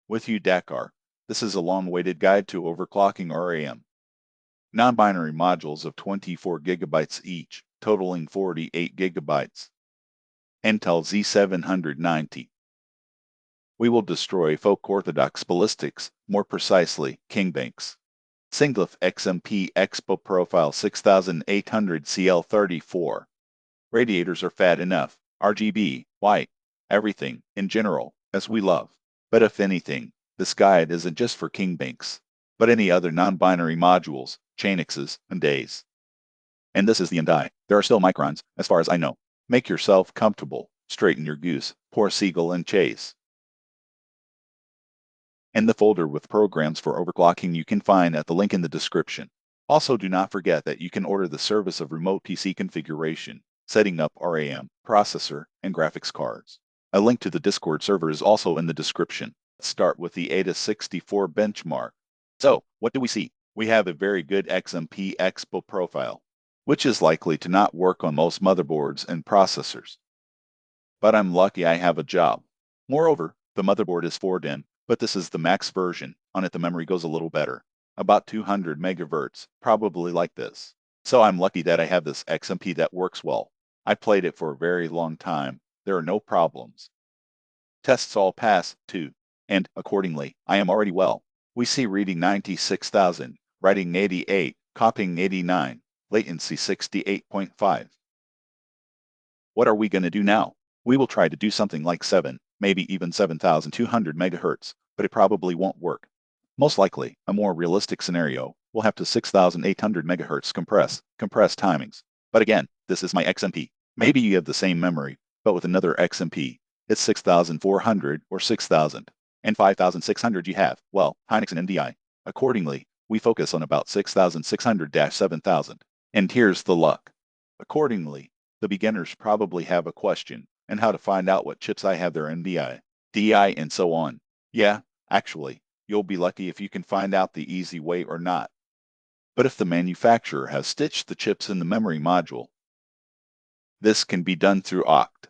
With you Dakar. This is a long-awaited guide to overclocking RAM. Non-binary modules of 24 gigabytes each, totaling 48 gigabytes. Intel Z790. We will destroy folk orthodox ballistics, more precisely, kingbanks. Singleth XMP Expo Profile 6800 CL34. Radiators are fat enough, RGB, white, everything, in general, as we love. But if anything, this guide isn't just for kingbanks, but any other non-binary modules, chainixes, and days. And this is the NDI. There are still microns, as far as I know. Make yourself comfortable, straighten your goose, pour seagull and chase. And the folder with programs for overclocking you can find at the link in the description. Also, do not forget that you can order the service of remote PC configuration, setting up RAM, processor, and graphics cards. A link to the Discord server is also in the description. Let's start with the ATA64 benchmark. So, what do we see? We have a very good XMP Expo profile, which is likely to not work on most motherboards and processors. But I'm lucky I have a job. Moreover, the motherboard is 4DIMM, but this is the max version. On it the memory goes a little better, about 200 megahertz, probably like this. So I'm lucky that I have this XMP that works well. I played it for a very long time. There are no problems. Tests all pass, too. And, accordingly, I am already well. We see reading 96,000, writing 88, copying 89, latency 68.5. What are we going to do now? We will try to do something like 7, maybe even 7,200 megahertz, but it probably won't work. Most likely, a more realistic scenario, we'll have to 6,800 megahertz compress timings. But again, this is my XMP. Maybe you have the same memory, but with another XMP. It's 6,400 or 6,000. And 5,600 you have, well, Hynix and NDI. Accordingly, we focus on about 6,600-7,000. And here's the luck. Accordingly, the beginners probably have a question, and how to find out what chips I have their NDI, DI, and so on. Yeah, actually, you'll be lucky if you can find out the easy way or not. But if the manufacturer has stitched the chips in the memory module, this can be done through Oct.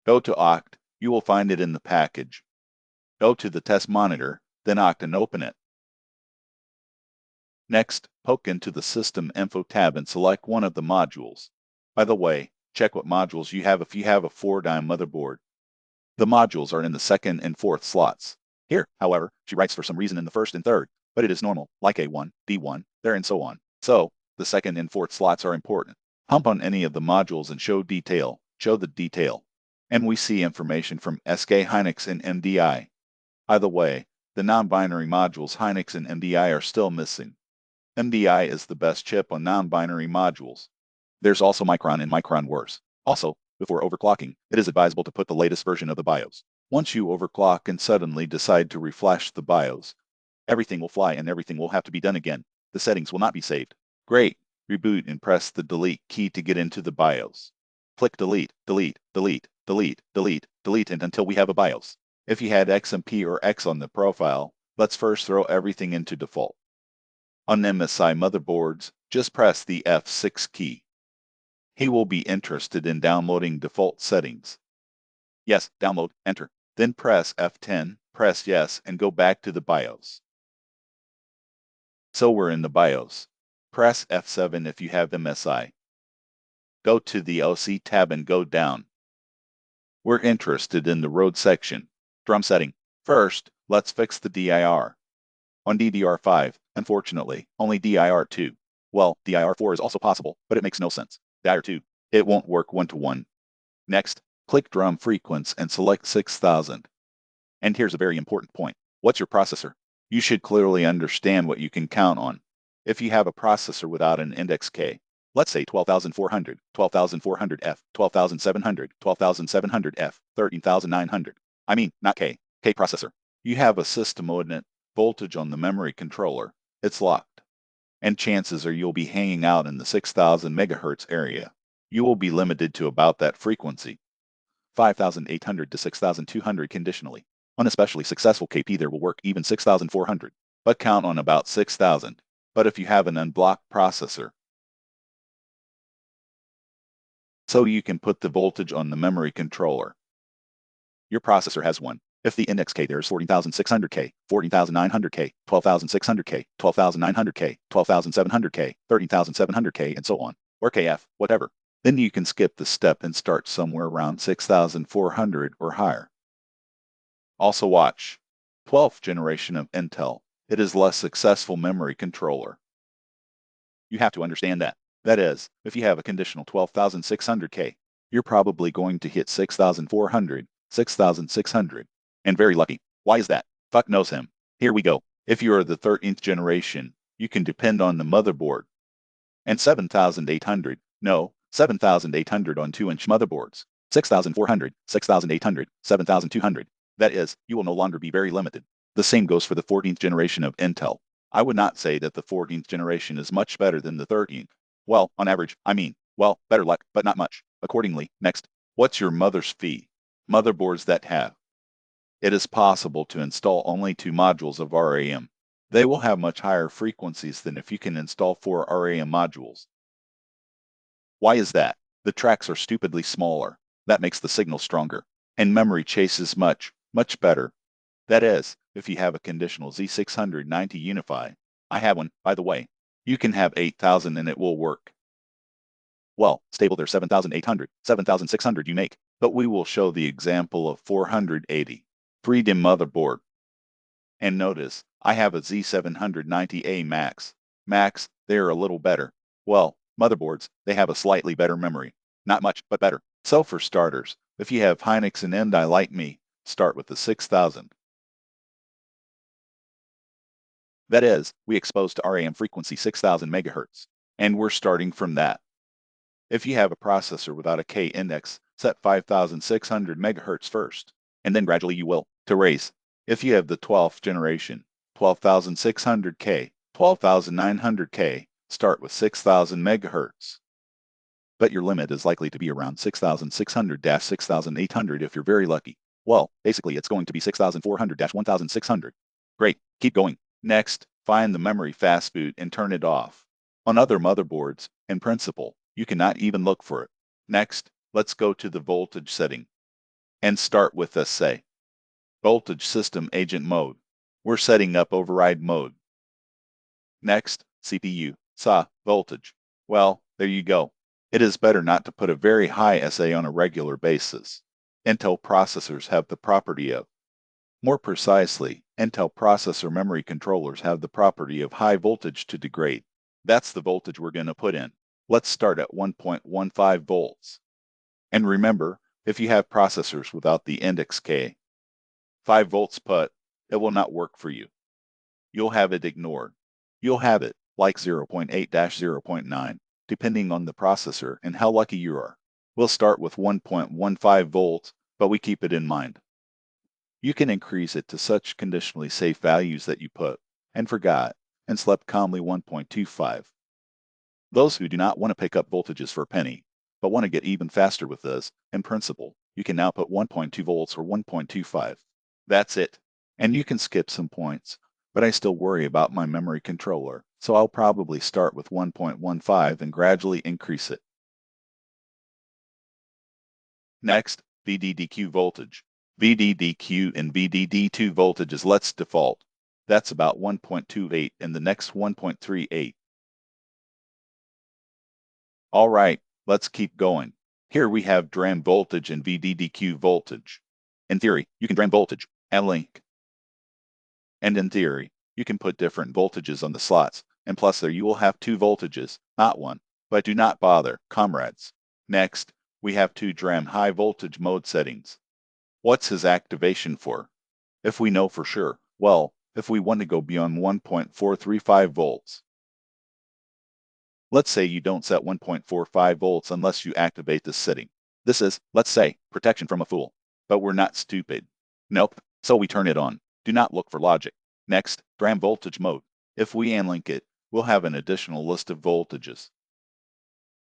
Go to Oct, you will find it in the package. Go to the test monitor, then Oct and open it. Next, poke into the System Info tab and select one of the modules. By the way, check what modules you have if you have a 4DIMM motherboard. The modules are in the second and fourth slots. Here, however, she writes for some reason in the first and third, but it is normal, like A1, B1, there and so on. So, the second and fourth slots are important. Hump on any of the modules and show the detail. And we see information from SK Hynix and NDI. By the way, the non-binary modules Hynix and NDI are still missing. NDI is the best chip on non-binary modules. There's also Micron and Micron worse. Also, before overclocking, it is advisable to put the latest version of the BIOS. Once you overclock and suddenly decide to reflash the BIOS, everything will fly and everything will have to be done again. The settings will not be saved. Great. Reboot and press the delete key to get into the BIOS. Click delete, delete, delete, delete, delete, delete, and until we have a BIOS. If you had XMP or X on the profile, let's first throw everything into default. On MSI motherboards, just press the F6 key. He will be interested in downloading default settings. Yes, download, enter. Then press F10, press yes, and go back to the BIOS. So we're in the BIOS. Press F7 if you have MSI. Go to the OC tab and go down. We're interested in the road section. Drum setting. First, let's fix the DIR. On DDR5, unfortunately, only DIR2. Well, DIR4 is also possible, but it makes no sense. DIR2, it won't work one-to-one. Next, click drum frequency and select 6000. And here's a very important point. What's your processor? You should clearly understand what you can count on. If you have a processor without an index K, let's say 12400, 12400F, 12700, 12700F, 13900. I mean, not K processor. You have a system ordinate voltage on the memory controller. It's locked. And chances are you'll be hanging out in the 6000 megahertz area. You will be limited to about that frequency. 5800 to 6200 conditionally. On especially successful KP there will work even 6400, but count on about 6000. But if you have an unblocked processor, so you can put the voltage on the memory controller. Your processor has one. If the index K there is 14,600K, 14,900K, 12,600K, 12,900K, 12,700K, 13,700K, and so on, or KF, whatever, then you can skip the step and start somewhere around 6,400 or higher. Also watch 12th generation of Intel. It is less successful memory controller. You have to understand that. That is, if you have a conditional 12,600K, you're probably going to hit 6,400, 6,600, and very lucky. Why is that? Fuck knows him. Here we go. If you are the 13th generation, you can depend on the motherboard. And 7,800, no, 7,800 on 2-inch motherboards. 6,400, 6,800, 7,200. That is, you will no longer be very limited. The same goes for the 14th generation of Intel. I would not say that the 14th generation is much better than the 13th. Well, on average, well, better luck, but not much. Accordingly, next, what's your mother's fee? Motherboards that have. It is possible to install only 2 modules of RAM. They will have much higher frequencies than if you can install 4 RAM modules. Why is that? The tracks are stupidly smaller. That makes the signal stronger. And memory chases much, much better. That is, if you have a conditional Z790 Unify. I have one, by the way. You can have 8,000 and it will work. Well, stable there 7,800, 7,600 you make, but we will show the example of 480. 3D motherboard. And notice, I have a Z790A Max. Max, they are a little better. Well, motherboards, they have a slightly better memory. Not much, but better. So for starters, if you have Hynix and Ndi like me, start with the 6000. That is, we expose to RAM frequency 6000 MHz, and we're starting from that. If you have a processor without a K index, set 5600 MHz first, and then gradually you will, to raise. If you have the 12th generation, 12,600K, 12,900K, start with 6,000 MHz. But your limit is likely to be around 6,600-6,800 if you're very lucky. Well, basically it's going to be 6,400-1,600. Great, keep going. Next, find the memory fast boot and turn it off. On other motherboards, in principle, you cannot even look for it. Next, let's go to the voltage setting and start with SA. Voltage system agent mode. We're setting up override mode. Next, CPU, SA, voltage. Well, there you go. It is better not to put a very high SA on a regular basis. Intel processors have the property of. More precisely, Intel processor memory controllers have the property of high voltage to degrade. That's the voltage we're going to put in. Let's start at 1.15 volts. And remember, if you have processors without the index K, 5 volts put, it will not work for you. You'll have it ignored. You'll have it like 0.8-0.9, depending on the processor and how lucky you are. We'll start with 1.15 volts, but we keep it in mind. You can increase it to such conditionally safe values that you put, and forgot, and slept calmly 1.25. Those who do not want to pick up voltages for a penny, but want to get even faster with this, in principle, you can now put 1.2 volts or 1.25. That's it. And you can skip some points, but I still worry about my memory controller, so I'll probably start with 1.15 and gradually increase it. Next, VDDQ voltage. VDDQ and VDD2 voltages let's default. That's about 1.28 and the next 1.38. All right, let's keep going. Here we have DRAM voltage and VDDQ voltage. In theory, you can DRAM voltage and link. And in theory, you can put different voltages on the slots, and plus there you will have 2 voltages, not 1. But do not bother, comrades. Next, we have 2 DRAM high voltage mode settings. What's his activation for? If we know for sure, well, if we want to go beyond 1.435 volts. Let's say you don't set 1.45 volts unless you activate this setting. This is, let's say, protection from a fool. But we're not stupid. Nope, so we turn it on. Do not look for logic. Next, DRAM voltage mode. If we unlink it, we'll have an additional list of voltages.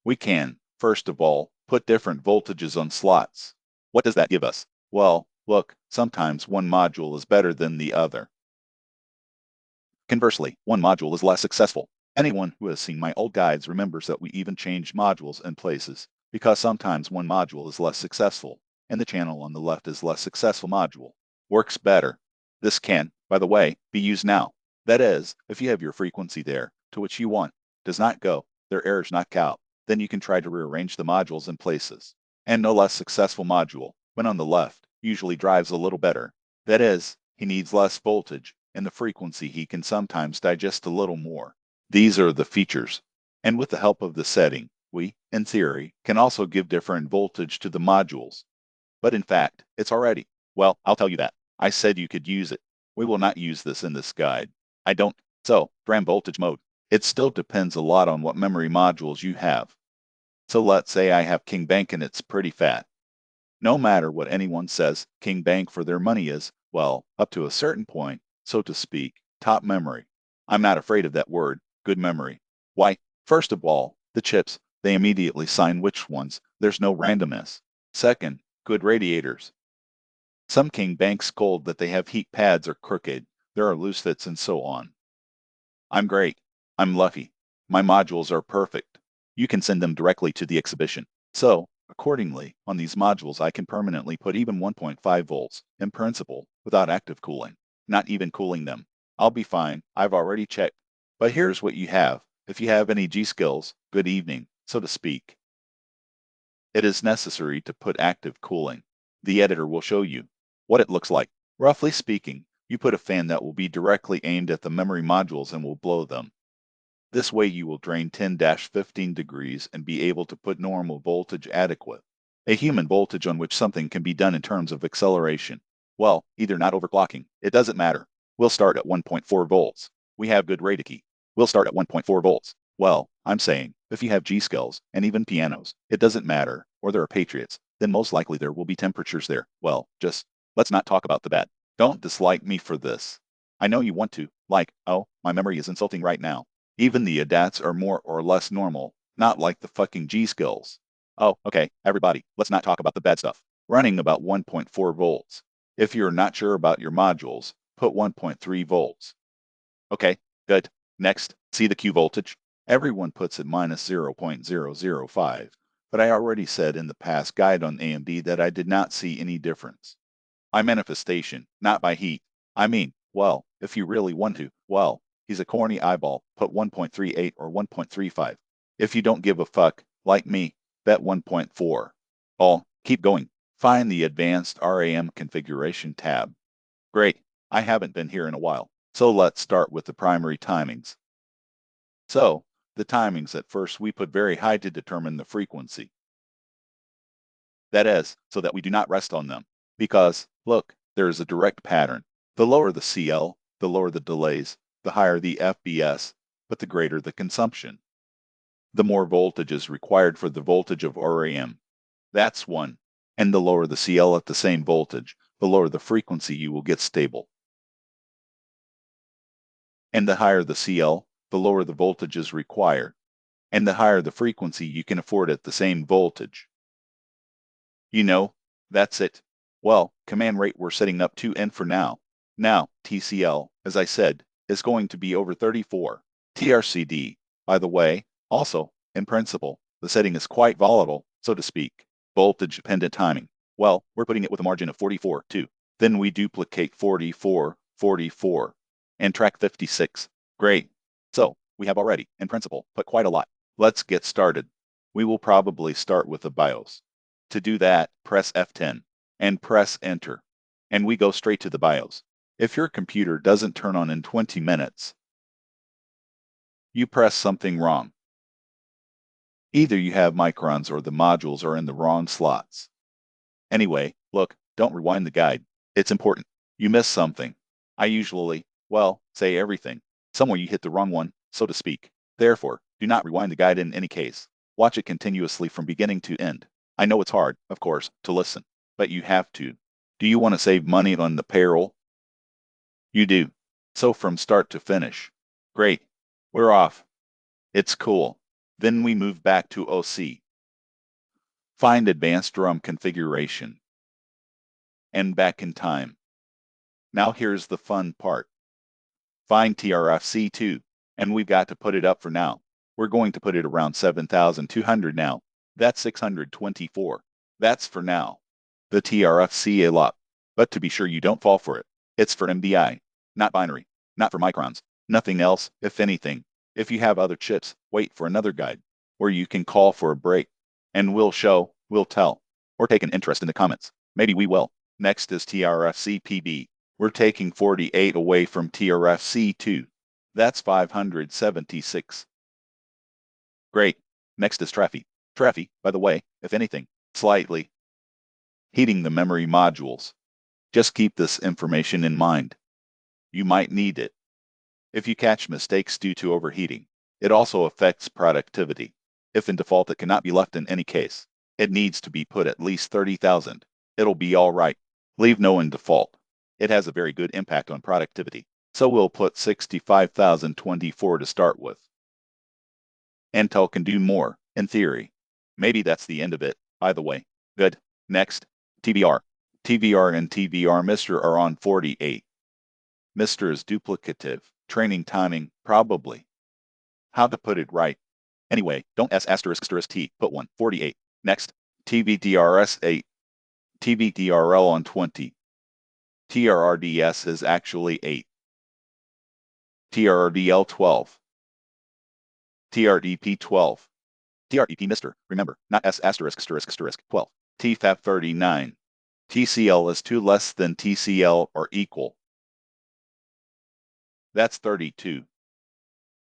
We can, first of all, put different voltages on slots. What does that give us? Well, look, sometimes one module is better than the other. Conversely, one module is less successful. Anyone who has seen my old guides remembers that we even changed modules in places, because sometimes one module is less successful, and the channel on the left is less successful module. works better. This can, by the way, be used now. That is, if you have your frequency there, to which you want, does not go, their errors knock out, then you can try to rearrange the modules in places. And no less successful module, when on the left, usually drives a little better. That is, he needs less voltage, and the frequency he can sometimes digest a little more. These are the features. And with the help of the setting, we, in theory, can also give different voltage to the modules. But in fact, it's already. Well, I'll tell you that. I said you could use it. We will not use this in this guide. I don't. So, RAM voltage mode. It still depends a lot on what memory modules you have. So let's say I have King Bank and it's pretty fat. No matter what anyone says, King Bank for their money is, well, up to a certain point, so to speak, top memory. I'm not afraid of that word, good memory. Why? First of all, the chips, they immediately sign which ones, there's no randomness. Second, good radiators. Some King Banks scold that they have heat pads are crooked, there are loose fits and so on. I'm great. I'm lucky. My modules are perfect. You can send them directly to the exhibition. So, accordingly, on these modules I can permanently put even 1.5 volts, in principle, without active cooling. Not even cooling them. I'll be fine, I've already checked. But here's what you have. If you have any G-skills, good evening, so to speak. It is necessary to put active cooling. The editor will show you what it looks like. Roughly speaking, you put a fan that will be directly aimed at the memory modules and will blow them. This way you will drain 10-15 degrees and be able to put normal voltage adequate. A human voltage on which something can be done in terms of acceleration. Well, either not overclocking, it doesn't matter. We'll start at 1.4 volts. We have good radically. We'll start at 1.4 volts. Well, I'm saying, if you have G-skills, and even pianos, it doesn't matter, or there are Patriots, then most likely there will be temperatures there. Well, just, let's not talk about the bad. Don't dislike me for this. I know you want to, like, oh, my memory is insulting right now. Even the ADATs are more or less normal, not like the fucking G-skills. Oh, okay, everybody, let's not talk about the bad stuff. Running about 1.4 volts. If you're not sure about your modules, put 1.3 volts. Okay, good. Next, see the Q voltage? Everyone puts it minus 0.005, but I already said in the past guide on AMD that I did not see any difference. By manifestation, not by heat. I mean, well, if you really want to, well, he's a corny eyeball, put 1.38 or 1.35. If you don't give a fuck, like me, bet 1.4. Oh, keep going. Find the Advanced RAM Configuration tab. Great, I haven't been here in a while, so let's start with the primary timings. So, the timings at first we put very high to determine the frequency. That is, so that we do not rest on them. Because, look, there is a direct pattern. The lower the CL, the lower the delays, the higher the FBS, but the greater the consumption. The more voltage is required for the voltage of RAM. That's one. And the lower the CL at the same voltage, the lower the frequency you will get stable. And the higher the CL, the lower the voltage is required. And the higher the frequency you can afford at the same voltage. You know, that's it. Well, command rate we're setting up to N for now. Now, TCL, as I said, is going to be over 34. TRCD, by the way, also, in principle, the setting is quite volatile, so to speak. Voltage-dependent timing. Well, we're putting it with a margin of 44, too. Then we duplicate 44, 44, and track 56. Great. So, we have already, in principle, put quite a lot. Let's get started. We will probably start with the BIOS. To do that, press F10 and press Enter, and we go straight to the BIOS. If your computer doesn't turn on in 20 minutes, you press something wrong. Either you have microns or the modules are in the wrong slots. Anyway, look, don't rewind the guide. It's important. You missed something. I usually, well, say everything. Somewhere you hit the wrong one, so to speak. Therefore, do not rewind the guide in any case. Watch it continuously from beginning to end. I know it's hard, of course, to listen, but you have to. Do you want to save money on the payroll? You do. So from start to finish. Great. We're off. It's cool. Then we move back to OC. Find Advanced RAM Configuration. And back in time. Now here's the fun part. Find TRFC2, and we've got to put it up for now. We're going to put it around 7,200 now. That's 624. That's for now. The TRFCA lock. But to be sure you don't fall for it, it's for MDI, not binary, not for microns, nothing else, if anything. If you have other chips, wait for another guide, where you can call for a break, and we'll show, we'll tell, or take an interest in the comments. Maybe we will. Next is TRFC-PB. We're taking 48 away from TRFC2. That's 576. Great. Next is Trafi. Trafi, by the way, if anything, slightly heating the memory modules. Just keep this information in mind. You might need it. If you catch mistakes due to overheating, it also affects productivity. If in default it cannot be left in any case, it needs to be put at least 30,000. It'll be all right. Leave no in default. It has a very good impact on productivity, so we'll put 65,024 to start with. Intel can do more, in theory. Maybe that's the end of it, by the way. Good. Next, TVR. TVR and TVR Mr. are on 48. Mr. is duplicative. Training timing, probably. How to put it right? Anyway, don't S***T, put 148. Next, TVDRS8. TVDRL on 20. TRRDS is actually 8. TRRDL 12. TRDP 12. TRDP Mr. Remember, not S***12. TFAP 39. TCL is 2 less than TCL or equal. That's 32.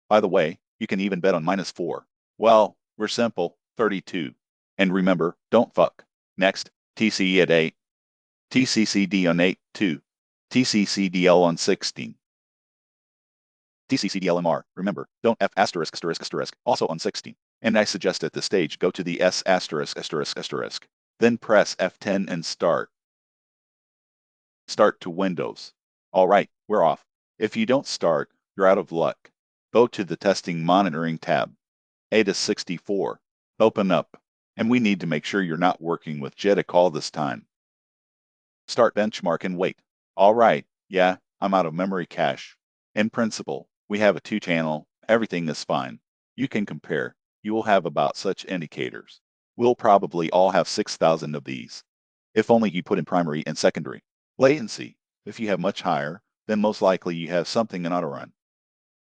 By the way, you can even bet on -4. Well, we're simple, 32. And remember, don't fuck. Next, TCE at 8. TCCD on 8, 2. TCCDL on 16. TCCDLMR, remember, don't F***, also on 16. And I suggest at this stage go to the S***, then press F10 and start. Start to Windows. All right, we're off. If you don't start, you're out of luck. Go to the Testing Monitoring tab. ATA64. Open up. And we need to make sure you're not working with JEDEC all this time. Start benchmark and wait. All right, yeah, I'm out of memory cache. In principle, we have a 2-channel, everything is fine. You can compare. You will have about such indicators. We'll probably all have 6,000 of these. If only you put in primary and secondary. Latency. If you have much higher, then most likely you have something in autorun.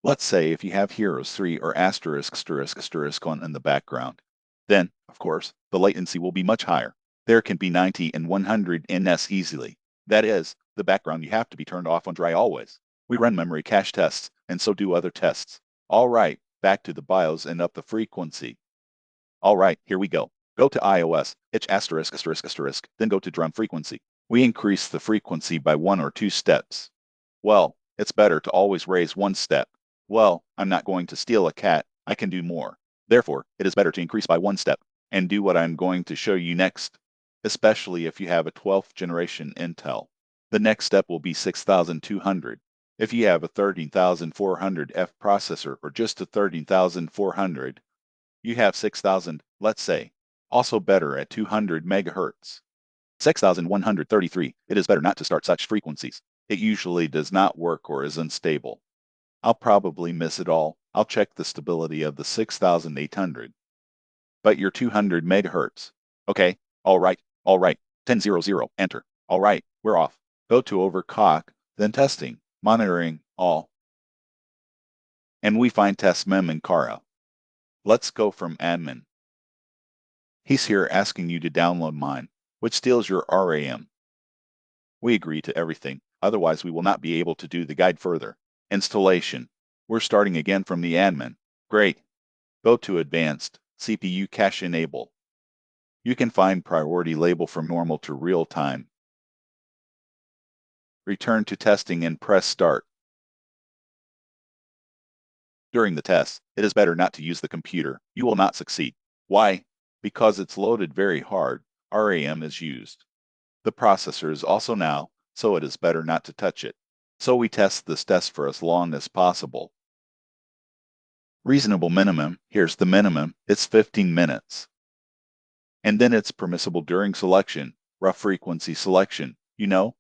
Let's say if you have Heroes 3 or *** on in the background. Then, of course, the latency will be much higher. There can be 90 and 100 ns easily. That is, the background you have to be turned off on dry always. We run memory cache tests, and so do other tests. All right, back to the BIOS and up the frequency. All right, here we go. Go to iOS, itch***, then go to drum frequency. We increase the frequency by 1 or 2 steps. Well, it's better to always raise 1 step. Well, I'm not going to steal a cat, I can do more. Therefore, it is better to increase by 1 step, and do what I'm going to show you next, especially if you have a 12th generation Intel. The next step will be 6200. If you have a 13400F processor or just a 13400, you have 6000, let's say. Also better at 200 MHz. 6133, it is better not to start such frequencies. It usually does not work or is unstable. I'll probably miss it all. I'll check the stability of the 6800. But you're 200 MHz. Okay, all right, 1000, enter. All right, we're off. Go to Overclock, then testing, monitoring, all. And we find test mem and Kara. Let's go from admin. He's here asking you to download mine, which steals your RAM. We agree to everything, otherwise we will not be able to do the guide further. Installation. We're starting again from the admin. Great. Go to Advanced, CPU Cache Enable. You can find priority label from normal to real time. Return to testing and press Start. During the test, it is better not to use the computer. You will not succeed. Why? Because it's loaded very hard, RAM is used. The processor is also now, so it is better not to touch it. So we test this test for as long as possible. Reasonable minimum, here's the minimum, it's 15 minutes. And then it's permissible during selection, rough frequency selection, you know?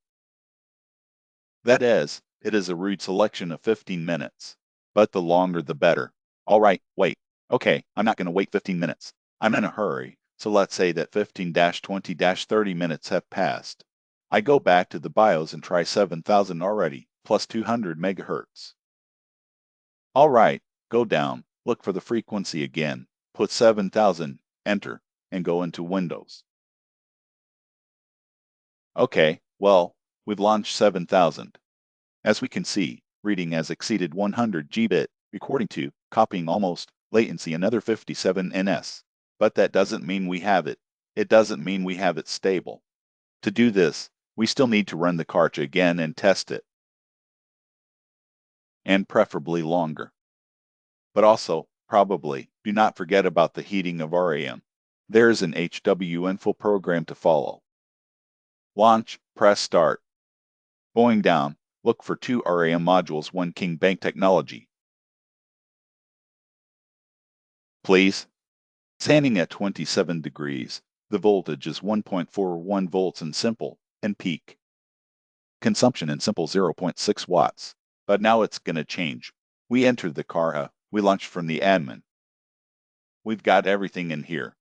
That is, it is a rude selection of 15 minutes. But the longer the better. All right, wait. Okay, I'm not going to wait 15 minutes. I'm in a hurry, so let's say that 15-20-30 minutes have passed. I go back to the BIOS and try 7000 already, plus 200 megahertz. All right, go down, look for the frequency again, put 7000, enter, and go into Windows. Okay, well, we've launched 7000. As we can see, reading has exceeded 100 Gbit, recording to, copying almost, latency another 57 ns. But that doesn't mean we have it. It doesn't mean we have it stable. To do this, we still need to run the cartridge again and test it. And preferably longer. But also, probably, do not forget about the heating of RAM. There is an HW info program to follow. Launch, press start. Going down, look for 2 RAM modules, 1 King Bank technology. Please. Standing at 27 degrees, the voltage is 1.41 volts in simple and peak. Consumption in simple 0.6 watts. But now it's gonna change. We entered the car, we launched from the admin. We've got everything in here.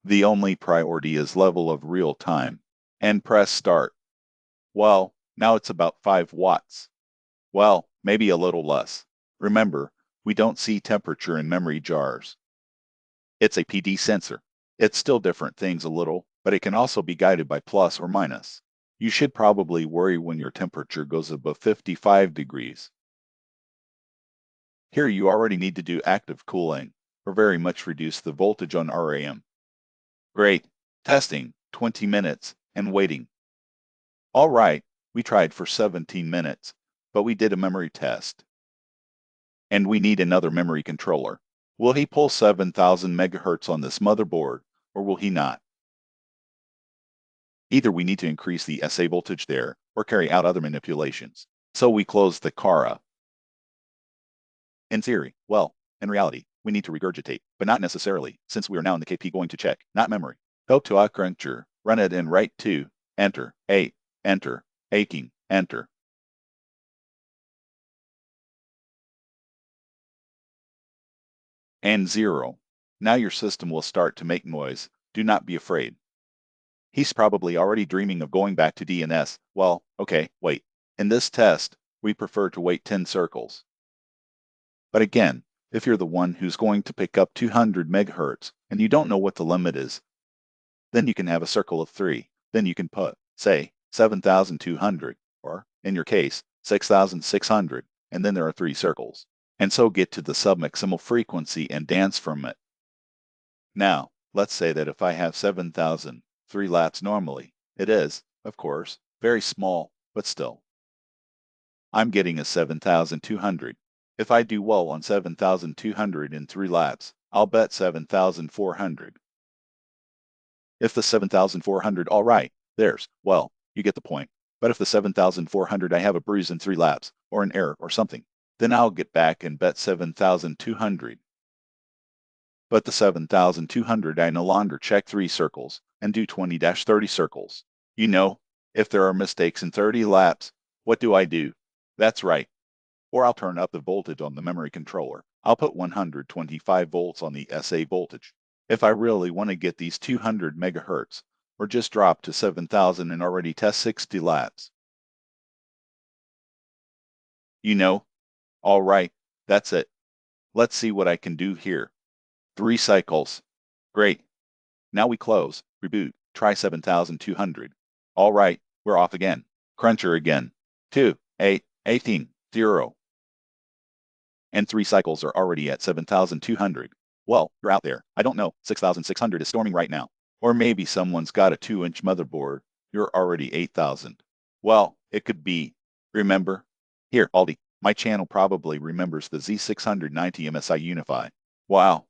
The only priority is level of real time. And press start. Well, now it's about 5 watts. Well, maybe a little less. Remember, we don't see temperature in memory jars. It's a PD sensor. It's still different things a little, but it can also be guided by plus or minus. You should probably worry when your temperature goes above 55 degrees. Here you already need to do active cooling, or very much reduce the voltage on RAM. Great. Testing, 20 minutes, and waiting. All right, we tried for 17 minutes, but we did a memory test. And we need another memory controller. Will he pull 7000 megahertz on this motherboard, or will he not? Either we need to increase the SA voltage there, or carry out other manipulations. So we close the car. In theory, well, in reality, we need to regurgitate, but not necessarily, since we are now in the KP going to check, not memory. Go to a cruncher, run it and write 2, enter, 8, enter, aching, enter. And 0. Now your system will start to make noise. Do not be afraid. He's probably already dreaming of going back to DNS. Well, okay, wait. In this test, we prefer to wait 10 circles. But again, if you're the one who's going to pick up 200 megahertz and you don't know what the limit is, then you can have a circle of 3. Then you can put, say, 7,200, or, in your case, 6,600, and then there are 3 circles. And so get to the submaximal frequency and dance from it. Now, let's say that if I have 7,000, 3 laps normally, it is, of course, very small, but still. I'm getting a 7,200. If I do well on 7,200 in 3 laps, I'll bet 7,400. If the 7,400, all right, well, you get the point. But if the 7,400 I have a bruise in 3 laps, or an error or something, then I'll get back and bet 7,200. But the 7,200 I no longer check 3 circles and do 20-30 circles. You know, if there are mistakes in 30 laps, what do? That's right. Or I'll turn up the voltage on the memory controller. I'll put 125 volts on the SA voltage. If I really want to get these 200 megahertz, or just drop to 7,000 and already test 60 laps. You know, all right, that's it. Let's see what I can do here. 3 cycles. Great. Now we close, reboot, try 7,200. All right, we're off again. Cruncher again. 2, 8, 18, 0. And 3 cycles are already at 7,200. Well, you're out there. I don't know, 6,600 is storming right now. Or maybe someone's got a 2-inch motherboard. You're already 8,000. Well, it could be. Remember? Here, Aldi, my channel probably remembers the Z790 MSI Unify. Wow.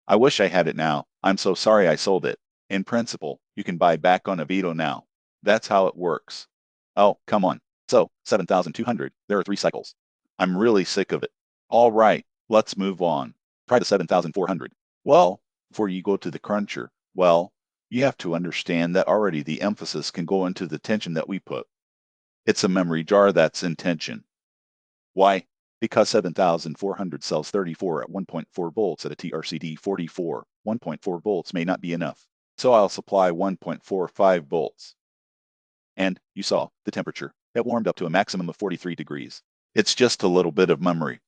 I wish I had it now. I'm so sorry I sold it. In principle, you can buy back on Avito now. That's how it works. Oh, come on. So, 7,200, there are 3 cycles. I'm really sick of it. All right, let's move on. Try the 7,400. Well, before you go to the cruncher, well, you have to understand that already the emphasis can go into the tension that we put. It's a memory jar that's in tension. Why? Because 7,400 sells 34 at 1.4 volts at a TRCD 44. 1.4 volts may not be enough. So I'll supply 1.45 volts. And you saw the temperature. It warmed up to a maximum of 43 degrees. It's just a little bit of memory.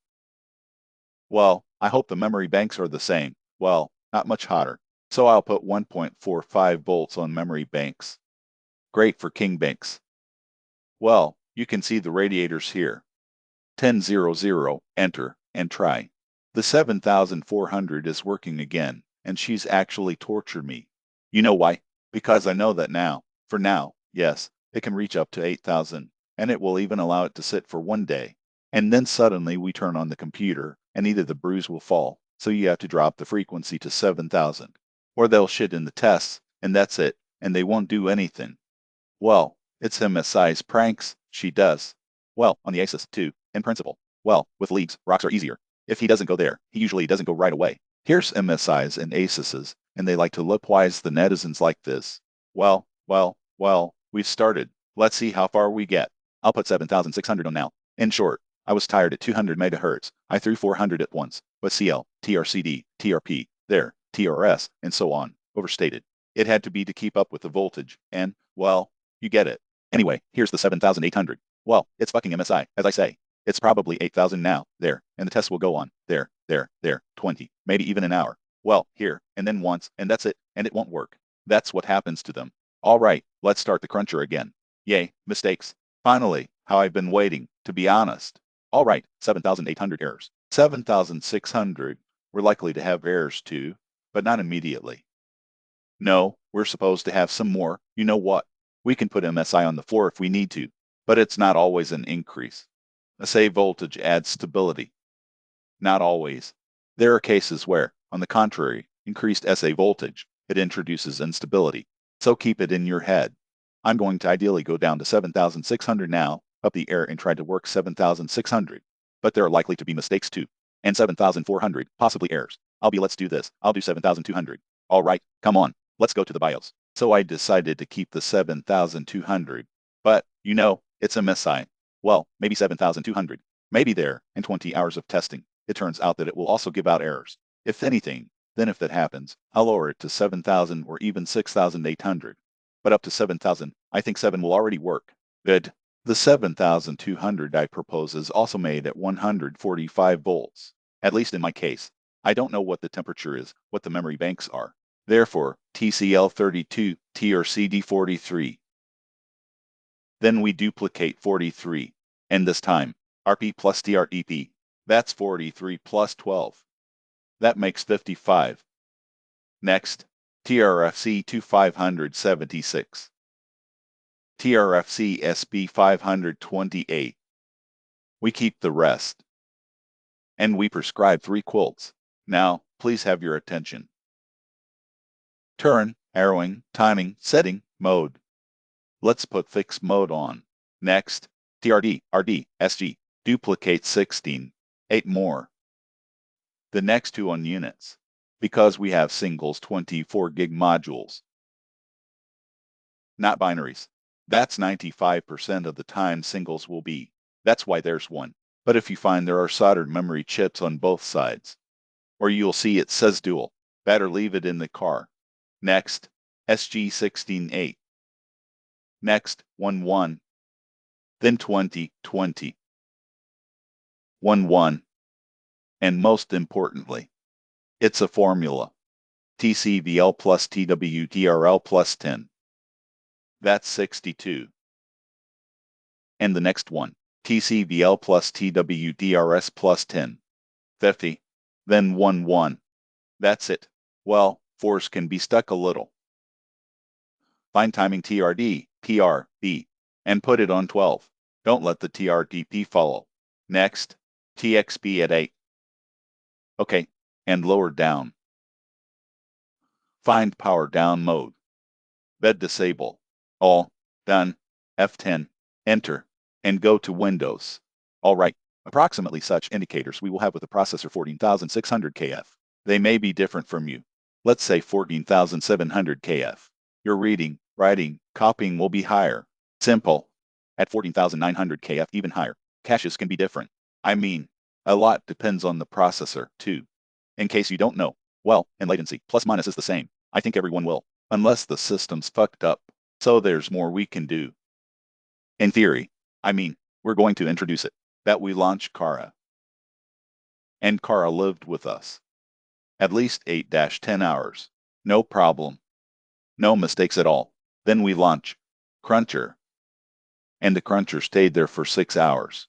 Well, I hope the memory banks are the same. Well, not much hotter. So I'll put 1.45 volts on memory banks. Great for king banks. Well, you can see the radiators here. 1000, enter, and try. The 7400 is working again, and she's actually tortured me. You know why? Because I know that now, for now, yes, it can reach up to 8000, and it will even allow it to sit for one day. And then suddenly we turn on the computer, and either the brews will fall, so you have to drop the frequency to 7000, or they'll shit in the tests, and that's it, and they won't do anything. Well, it's MSI's pranks, she does. Well, on the Asus, too, in principle. Well, with leagues, rocks are easier. If he doesn't go there, he usually doesn't go right away. Here's MSI's and Asus's, and they like to lipwise the netizens like this. Well, we've started. Let's see how far we get. I'll put 7600 on now. In short, I was tired at 200 megahertz. I threw 400 at once, but CL, TRCD, TRP, there, TRS, and so on, overstated. It had to be to keep up with the voltage, and, well, you get it. Anyway, here's the 7800. Well, it's fucking MSI, as I say. It's probably 8000 now, there, and the test will go on, there, 20, maybe even an hour. Well, here, and then once, and that's it, and it won't work. That's what happens to them. All right, let's start the cruncher again. Yay, mistakes. Finally, how I've been waiting, to be honest. All right, 7800 errors. 7600, we're likely to have errors too, but not immediately. No, we're supposed to have some more. You know what? We can put MSI on the floor if we need to, but it's not always an increase. A save voltage adds stability. Not always. There are cases where, on the contrary, increased SA voltage, it introduces instability. So keep it in your head. I'm going to ideally go down to 7600 now, up the air and try to work 7600. But there are likely to be mistakes too. And 7400, possibly errors. Let's do this. I'll do 7200. All right, come on. Let's go to the BIOS. So I decided to keep the 7200. But, you know, it's MSI. Well, maybe 7200. Maybe there, in 20 hours of testing, it turns out that it will also give out errors. If anything, then if that happens, I'll lower it to 7000 or even 6800. But up to 7000, I think 7 will already work. Good. The 7200 I propose is also made at 145 volts. At least in my case. I don't know what the temperature is, what the memory banks are. Therefore, TCL32, TRCD43. Then we duplicate 43, and this time, RP plus TREP. That's 43 plus 12. That makes 55. Next, TRFC 2576. TRFC SB 528. We keep the rest. And we prescribe 3 quilts. Now, please have your attention. Turn, arrowing, timing, setting, mode. Let's put fixed mode on. Next, TRD, RD, SG, duplicate 16, 8 more. The next 2 on units, because we have singles 24 gig modules. Not binaries. That's 95% of the time singles will be. That's why there's 1. But if you find there are soldered memory chips on both sides, or you'll see it says dual, better leave it in the car. Next, SG168. Next, 11. Then 2020. 11. And most importantly, it's a formula. TCVL plus TWDRL plus 10. That's 62. And the next one, TCVL plus TWDRS plus 10. 50. Then 11. That's it. Well, 4s can be stuck a little. Find timing TRD, PRB, and put it on 12. Don't let the TRDP follow. Next, TXP at 8. Okay, and lower down. Find power down mode. Bed disable. All done. F10. Enter. And go to Windows. All right, approximately such indicators we will have with the processor 14600 KF. They may be different from you. Let's say 14700 KF. Your reading, writing, copying will be higher. Simple. At 14900 KF, even higher. Caches can be different. I mean, a lot depends on the processor, too. In case you don't know, well, and latency, plus minus is the same. I think everyone will, unless the system's fucked up. So there's more we can do. In theory, we're going to introduce it, that we launch Kara. And Kara lived with us. At least 8-10 hours. No problem. No mistakes at all. Then we launch Cruncher. And the Cruncher stayed there for 6 hours.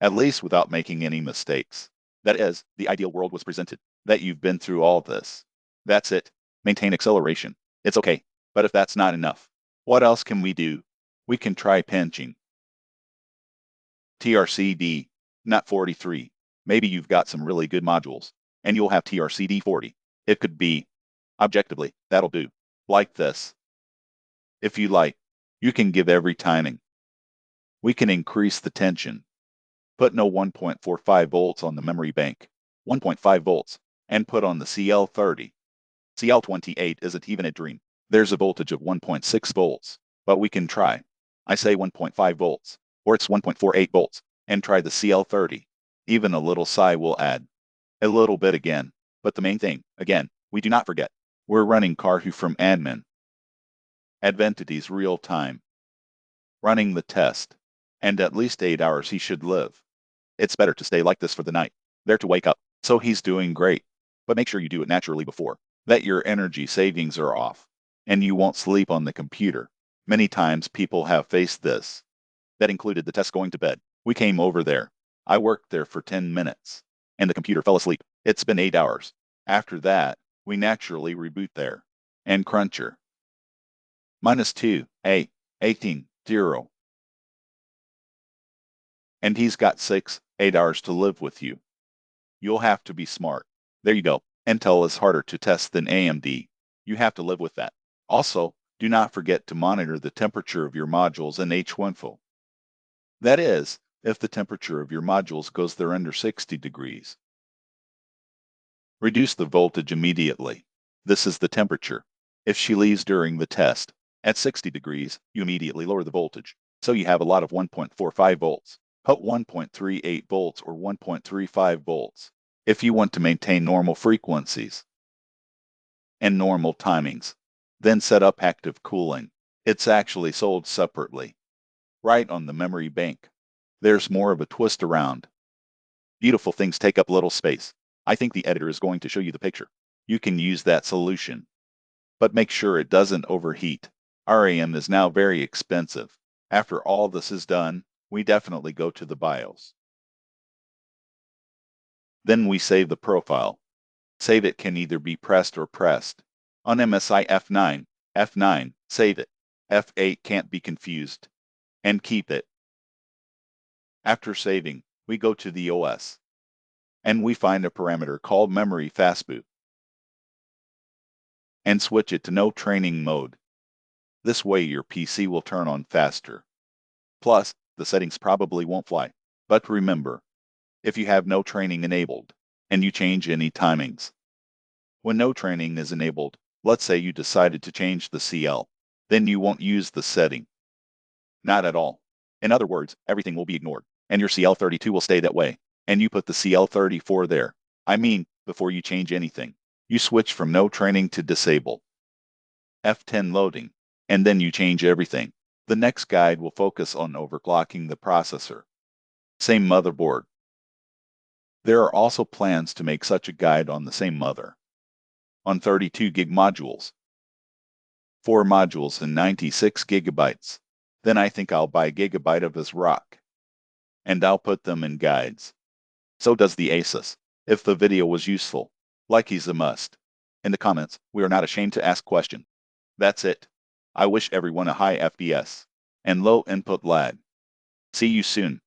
At least without making any mistakes. That is, the ideal world was presented. That you've been through all this. That's it. Maintain acceleration. It's okay. But if that's not enough, what else can we do? We can try pinching. TRCD, not 43. Maybe you've got some really good modules, and you'll have TRCD 40. It could be, objectively, that'll do. Like this. If you like, you can give every timing. We can increase the tension. Put no 1.45 volts on the memory bank, 1.5 volts, and put on the CL30. CL28 isn't even a dream. There's a voltage of 1.6 volts, but we can try. I say 1.5 volts, or it's 1.48 volts, and try the CL30. Even a little psi will add. A little bit again, but the main thing, again, we do not forget. We're running Karhu from admin. Adventity's real time. Running the test. And at least 8 hours he should live. It's better to stay like this for the night. There to wake up. So he's doing great. But make sure you do it naturally before. That your energy savings are off. And you won't sleep on the computer. Many times people have faced this. That included the test going to bed. We came over there. I worked there for 10 minutes. And the computer fell asleep. It's been 8 hours. After that, we naturally reboot there. And Cruncher. -2, 8, 18, 0. And he's got 6-8 hours to live with you. You'll have to be smart. There you go. Intel is harder to test than AMD. You have to live with that. Also, do not forget to monitor the temperature of your modules in H1FO. That is, if the temperature of your modules goes there under 60 degrees. Reduce the voltage immediately. This is the temperature. If she leaves during the test, at 60 degrees, you immediately lower the voltage. So you have a lot of 1.45 volts. Put 1.38 volts or 1.35 volts if you want to maintain normal frequencies and normal timings. Then set up active cooling. It's actually sold separately, right on the memory bank. There's more of a twist around. Beautiful things take up little space. I think the editor is going to show you the picture. You can use that solution. But make sure it doesn't overheat. RAM is now very expensive. After all this is done, we definitely go to the BIOS. Then we save the profile. Save it can either be pressed or pressed. On MSI F9, F9, save it. F8 can't be confused. And keep it. After saving, we go to the OS. And we find a parameter called memory fastboot. And switch it to no training mode. This way your PC will turn on faster. Plus, the settings probably won't fly. But remember, if you have no training enabled, and you change any timings. When no training is enabled, let's say you decided to change the CL, then you won't use the setting. Not at all. In other words, everything will be ignored, and your CL32 will stay that way, and you put the CL34 there. Before you change anything, you switch from no training to disable. F10 loading, and then you change everything. The next guide will focus on overclocking the processor. Same motherboard. There are also plans to make such a guide on the same mother. On 32 gig modules. 4 modules and 96 gigabytes. Then I think I'll buy a gigabyte of his rock. And I'll put them in guides. So does the Asus. If the video was useful, like is a must. In the comments, we are not ashamed to ask questions. That's it. I wish everyone a high FPS and low input lag. See you soon.